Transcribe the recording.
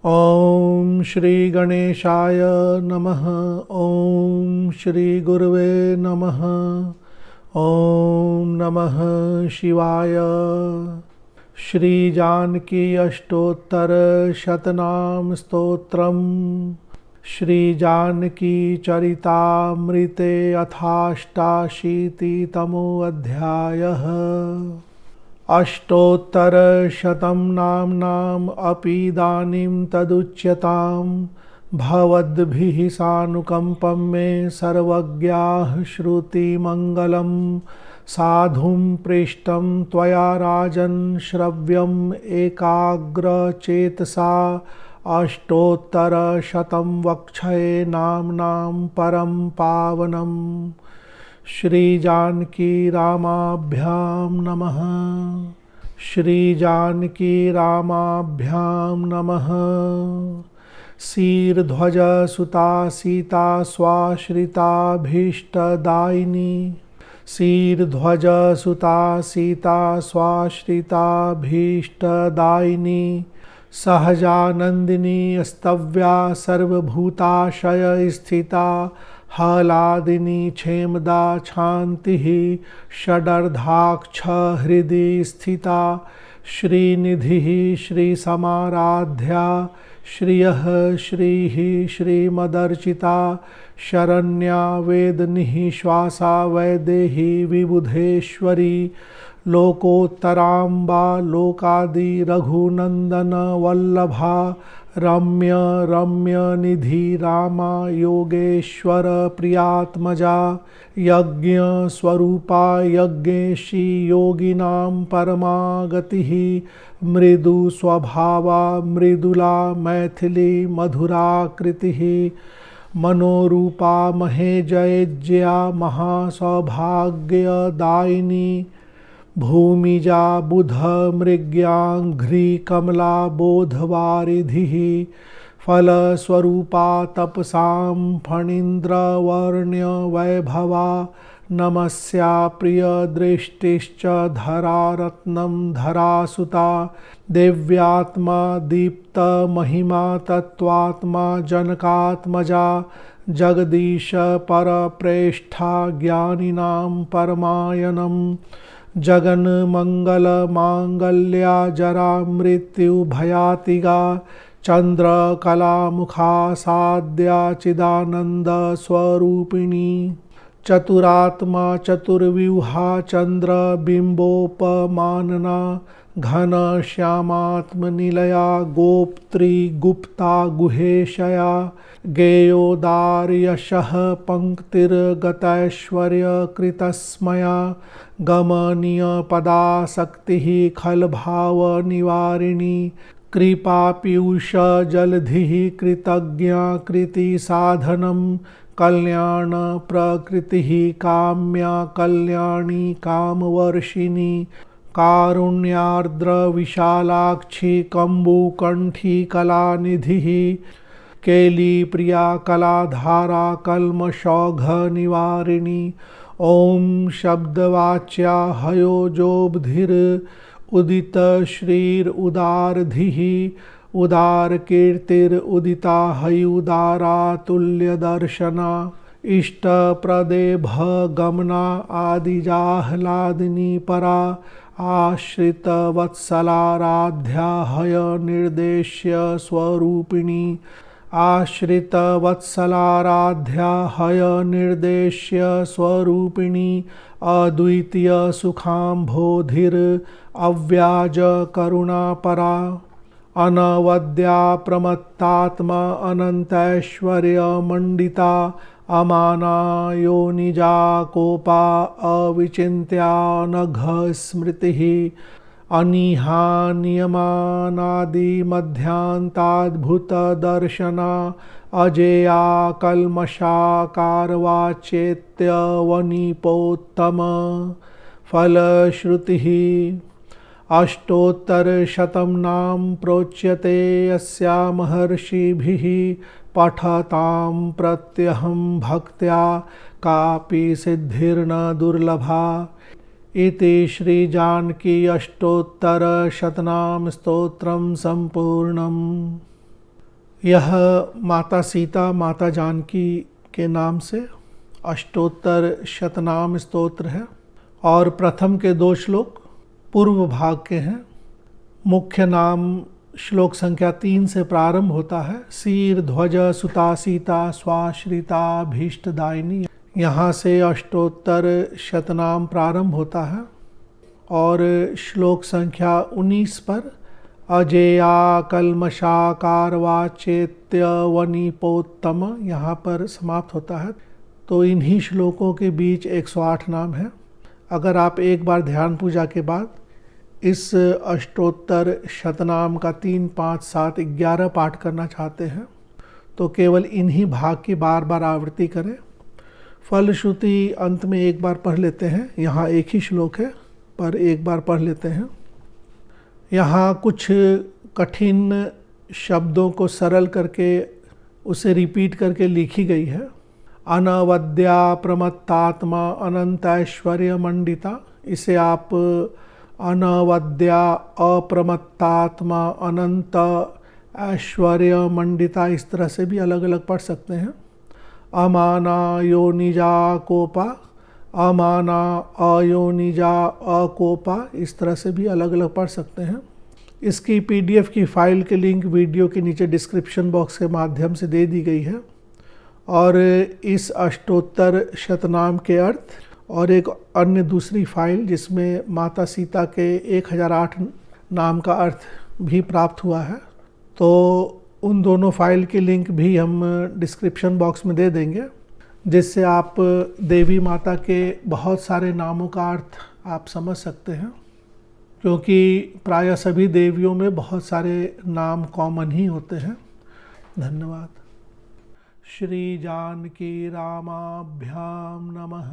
ओम श्री गणेशाय नमः। ओम श्री गुरुवे नमः। ओम नमः शिवाय। श्री जानकी अष्टोत्तर शतनाम स्तोत्रम्। श्री जानकी चरितामृते अथाष्टाशीतितमो अध्यायः। अष्टोत्तरशतं नाम्नाम् अपीदानीं तदुच्यतां। भवद्भिः सानुकम्पं मे सर्वज्ञाः श्रुतिमङ्गलं। साधुं पृष्टं त्वया राजन् श्रव्यम् एकाग्रचेतसा। अष्टोत्तरशतं वक्षये नाम्नां परं पावनम्। श्री जानकी रामाभ्यां नमः। श्री जानकी रामाभ्यां नमः। शीर्ध्वज सुता सीता स्वाश्रिताभीष्टदायिनी। शीर्ध्वज सुता सीता स्वाश्रिताभीष्टदायिनी। सहजानन्दिनी स्तव्या सर्वभूताशय स्थिता। हलादिनी क्षेमदा क्षान्तिः षडर्धाक्ष हृदि स्थिता। श्रीनिधिः श्रीसमाराध्या। श्रियः श्रीः श्रीमदर्चिता। शरण्या वेदनिः श्वासा वैदेही विबुधेश्वरी। लोकोत्तराम्बा लोकादि रघुनन्दन वल्लभा। रम्य रम्य निधि रामा योगेश्वर प्रियात्मजा। यज्ञ स्वरूपा यज्ञेशी योगिनां परमा गतिः। मृदु स्वभावा मृदुला मैथिली मधुराकृतिः। मनोरूपा महेजयज्ञा महासौभाग्यदायिनी। भूमिजा बुध मृग्यांघ्रि कमला बोधवारिधिः। फलस्वरूपा तपसां फणीन्द्रवर्ण्य वैभवा। नमस्या प्रियदृष्टिश्च धरारत्नं धरासुता। दिव्यात्मा दीप्तमहिमा तत्त्वात्मा जनकात्मजा। जगदीश परप्रेष्ठा ज्ञानिनां परमायनम्। जगन्मंगल मांगल्या जरा मृत्यु भयातिगा। चंद्रकला मुखा साद्या चिदानंद स्वरूपिणी। चतुरात्मा चतुर्व्यूहा चंद्र बिंबोपमानना। घन श्यामात्मनिलया गोप्त्री गुप्ता गुहेशया। गेयोदार्यशः पंक्तिर्गतैश्वर्य कृतस्मया। गमनीय पदासक्तिः खलभाव निवारिणी। कृपा पीयूष जलधिः कृतज्ञा कृति साधनम्। कल्याण प्रकृतिः काम्या कल्याणी कामवर्षिणी। कारुण्यार्द्र विशालाक्षी कम्बुकण्ठी कलानिधिः। केली प्रिया कलाधारा कल्मषौघ निवारिणी। ओम शब्दवाच्या हयोजोबधिर उदित श्रीर उदारधिः। उदार कीर्तिर उदिता हयुदारा तुल्य दर्शना। इष्ट प्रदेभ गमना आदिजाह्लादिनी परा। आश्रित वत्सलाराध्या हय निर्देश्य स्वरूपिणी। आश्रित वत्सलाराध्या हय निर्देश्य स्वरूपिणी। अद्वितीय सुखाम्भोधिर अव्याज करुणापरा। अनवद्या प्रमत्तात्मा अनंतैश्वर्य मंडिता। अमाना योनिजा कोपा अविचिन्त्या नघ स्मृतिः। अनिहा नियमानादि मध्यांताद्भुत दर्शना। अजेया कल्मषा कारवाचेत्यवनिपोत्तम फलश्रुतिः। अष्टोत्तरशतं नाम प्रोच्यते अस्या महर्षिभिः। पठतां प्रत्यहं भक्त्या कापि सिद्धिर्न दुर्लभा। इति श्री जानकी अष्टोत्तर शतनाम स्तोत्रम संपूर्णम्। यह माता सीता माता जानकी के नाम से अष्टोत्तर शतनाम स्तोत्र है और प्रथम के 2 श्लोक पूर्व भाग के हैं। मुख्य नाम श्लोक संख्या 3 से प्रारंभ होता है। सीर ध्वज सुता सीता स्वाश्रिता भीष्टदायिनी, यहाँ से अष्टोत्तर शतनाम प्रारंभ होता है और श्लोक संख्या 19 पर अजेया कल्मषा कारवाचेत्य वनिपोत्तम यहाँ पर समाप्त होता है। तो इन्हीं श्लोकों के बीच 108 नाम हैं। अगर आप एक बार ध्यान पूजा के बाद इस अष्टोत्तर शतनाम का 3, 5, 7, 11 पाठ करना चाहते हैं तो केवल इन्हीं भाग की बार बार आवृत्ति करें। फलश्रुति अंत में एक बार पढ़ लेते हैं। यहाँ एक ही श्लोक है पर एक बार पढ़ लेते हैं। यहाँ कुछ कठिन शब्दों को सरल करके उसे रिपीट करके लिखी गई है। अनवद्या प्रमत्तात्मा अनंत ऐश्वर्य मंडिता, इसे आप अनवद्या अप्रमत्तात्मा अनंत ऐश्वर्य मंडिता इस तरह से भी अलग अलग पढ़ सकते हैं। अमाना योनिजा कोपा, अमाना अयोनिजा अकोपा, इस तरह से भी अलग अलग पढ़ सकते हैं। इसकी PDF की फाइल के लिंक वीडियो के नीचे डिस्क्रिप्शन बॉक्स के माध्यम से दे दी गई है। और इस अष्टोत्तर शतनाम के अर्थ और एक अन्य दूसरी फाइल जिसमें माता सीता के 1008 नाम का अर्थ भी प्राप्त हुआ है, तो उन दोनों फाइल के लिंक भी हम डिस्क्रिप्शन बॉक्स में दे देंगे, जिससे आप देवी माता के बहुत सारे नामों का अर्थ आप समझ सकते हैं, क्योंकि प्रायः सभी देवियों में बहुत सारे नाम कॉमन ही होते हैं। धन्यवाद। श्री जानकी रामाभ्याम नमः।